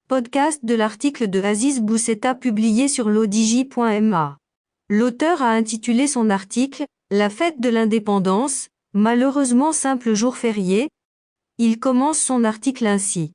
Podcast de l'article de Aziz Bousseta publié sur lodigi.ma. L'auteur a intitulé son article « La fête de l'indépendance, malheureusement simple jour férié ». Il commence son article ainsi.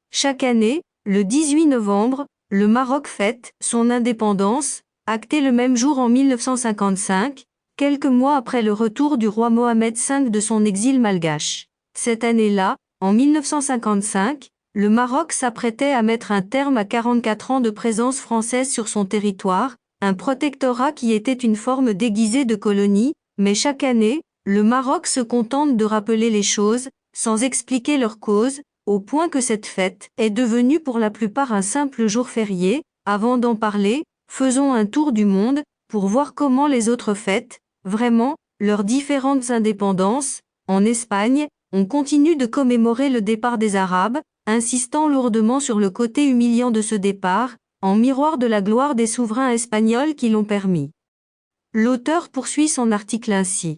Chaque année, le 18 novembre, le Maroc fête son indépendance, actée le même jour en 1955, quelques mois après le retour du roi Mohamed V de son exil malgache. Cette année-là, en 1955, le Maroc s'apprêtait à mettre un terme à 44 ans de présence française sur son territoire, un protectorat qui était une forme déguisée de colonie, mais chaque année, le Maroc se contente de rappeler les choses, sans expliquer leur cause, au point que cette fête est devenue pour la plupart un simple jour férié. Avant d'en parler, faisons un tour du monde, pour voir comment les autres fêtent, vraiment, leurs différentes indépendances. En Espagne, on continue de commémorer le départ des Arabes, insistant lourdement sur le côté humiliant de ce départ, en miroir de la gloire des souverains espagnols qui l'ont permis. L'auteur poursuit son article ainsi.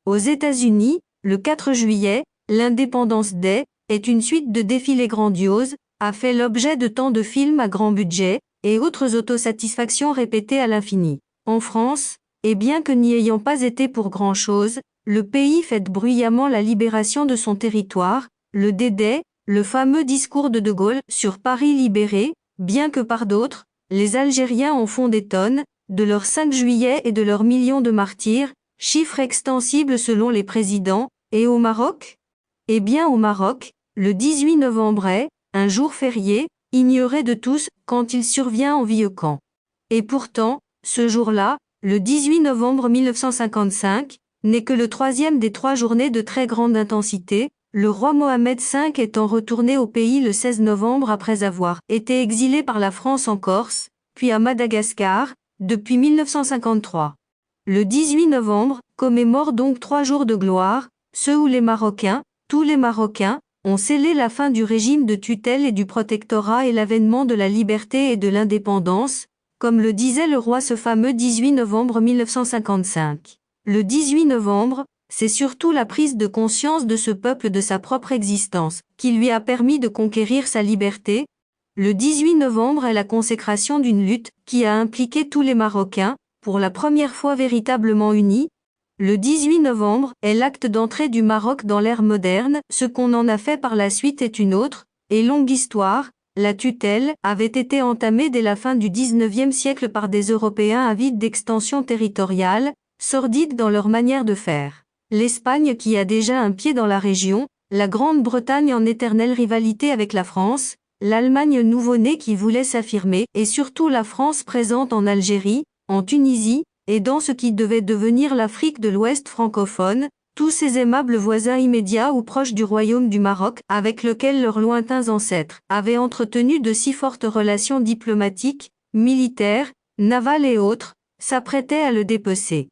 Aux États-Unis, le 4 juillet, l'Independence Day est une suite de défilés grandioses, a fait l'objet de tant de films à grand budget, et autres autosatisfactions répétées à l'infini. En France, et bien que n'y ayant pas été pour grand-chose, le pays fête bruyamment la libération de son territoire, le D-Day, le fameux discours de De Gaulle sur Paris libéré, bien que par d'autres, les Algériens en font des tonnes, de leur 5 juillet et de leurs millions de martyrs, chiffre extensible selon les présidents, et au Maroc? Eh bien au Maroc, le 18 novembre est, un jour férié, ignoré de tous, quand il survient en vieux camp. Et pourtant, ce jour-là, le 18 novembre 1955, n'est que le troisième des 3 journées de très grande intensité, le roi Mohamed V étant retourné au pays le 16 novembre après avoir été exilé par la France en Corse, puis à Madagascar, depuis 1953. Le 18 novembre commémore donc 3 jours de gloire, ceux où les Marocains, tous les Marocains, ont scellé la fin du régime de tutelle et du protectorat et l'avènement de la liberté et de l'indépendance, comme le disait le roi ce fameux 18 novembre 1955. Le 18 novembre, c'est surtout la prise de conscience de ce peuple de sa propre existence, qui lui a permis de conquérir sa liberté. Le 18 novembre est la consécration d'une lutte, qui a impliqué tous les Marocains, pour la première fois véritablement unis. Le 18 novembre est l'acte d'entrée du Maroc dans l'ère moderne, ce qu'on en a fait par la suite est une autre, et longue histoire. La tutelle avait été entamée dès la fin du XIXe siècle par des Européens avides d'extension territoriale, sordides dans leur manière de faire. L'Espagne qui a déjà un pied dans la région, la Grande-Bretagne en éternelle rivalité avec la France, l'Allemagne nouveau-née qui voulait s'affirmer, et surtout la France présente en Algérie, en Tunisie, et dans ce qui devait devenir l'Afrique de l'Ouest francophone, tous ces aimables voisins immédiats ou proches du royaume du Maroc, avec lequel leurs lointains ancêtres avaient entretenu de si fortes relations diplomatiques, militaires, navales et autres, s'apprêtaient à le dépecer.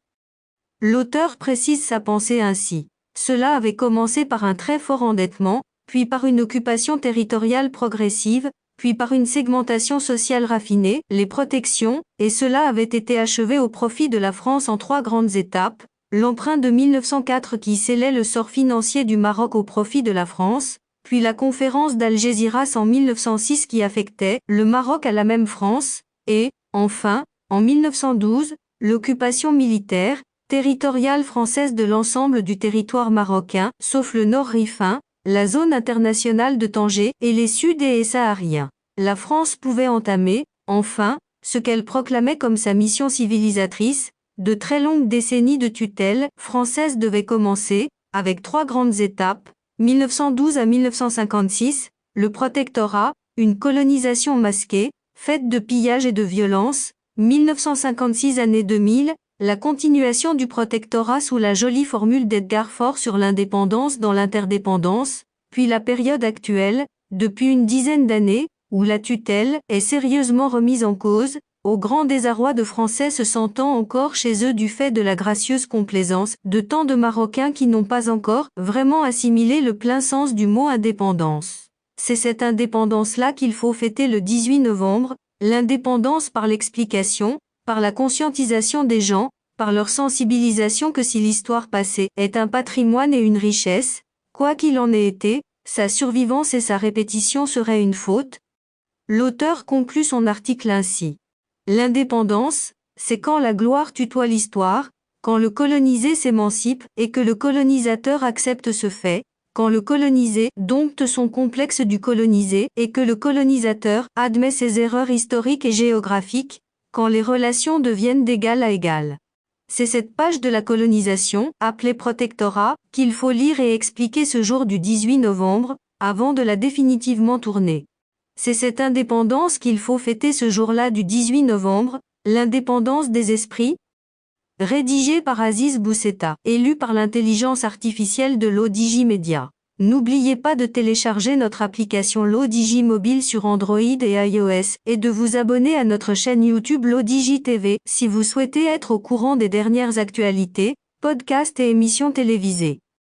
L'auteur précise sa pensée ainsi. Cela avait commencé par un très fort endettement, puis par une occupation territoriale progressive, puis par une segmentation sociale raffinée, les protections, et cela avait été achevé au profit de la France en 3 grandes étapes. L'emprunt de 1904 qui scellait le sort financier du Maroc au profit de la France, puis la conférence d'Algésiras en 1906 qui affectait le Maroc à la même France, et, enfin, en 1912, l'occupation militaire, territoriale française de l'ensemble du territoire marocain, sauf le nord rifin, la zone internationale de Tanger et les sud et sahariens. La France pouvait entamer, enfin, ce qu'elle proclamait comme sa mission civilisatrice. De très longues décennies de tutelle française devaient commencer, avec 3 grandes étapes, 1912 à 1956, le protectorat, une colonisation masquée, faite de pillages et de violences, 1956 année 2000, la continuation du protectorat sous la jolie formule d'Edgar Faure sur l'indépendance dans l'interdépendance, puis la période actuelle, depuis une dizaine d'années, où la tutelle est sérieusement remise en cause, au grand désarroi de Français se sentant encore chez eux du fait de la gracieuse complaisance de tant de Marocains qui n'ont pas encore vraiment assimilé le plein sens du mot indépendance. C'est cette indépendance-là qu'il faut fêter le 18 novembre, l'indépendance par l'explication, par la conscientisation des gens, par leur sensibilisation que si l'histoire passée est un patrimoine et une richesse, quoi qu'il en ait été, sa survivance et sa répétition seraient une faute. L'auteur conclut son article ainsi. L'indépendance, c'est quand la gloire tutoie l'histoire, quand le colonisé s'émancipe et que le colonisateur accepte ce fait, quand le colonisé dompte son complexe du colonisé et que le colonisateur admet ses erreurs historiques et géographiques, quand les relations deviennent d'égal à égal. C'est cette page de la colonisation, appelée protectorat, qu'il faut lire et expliquer ce jour du 18 novembre, avant de la définitivement tourner. C'est cette indépendance qu'il faut fêter ce jour-là du 18 novembre, l'indépendance des esprits. Rédigé par Aziz Boussetta, élu par l'intelligence artificielle de l'ODJ Media. N'oubliez pas de télécharger notre application l'ODJ mobile sur Android et iOS et de vous abonner à notre chaîne YouTube l'ODJ TV si vous souhaitez être au courant des dernières actualités, podcasts et émissions télévisées.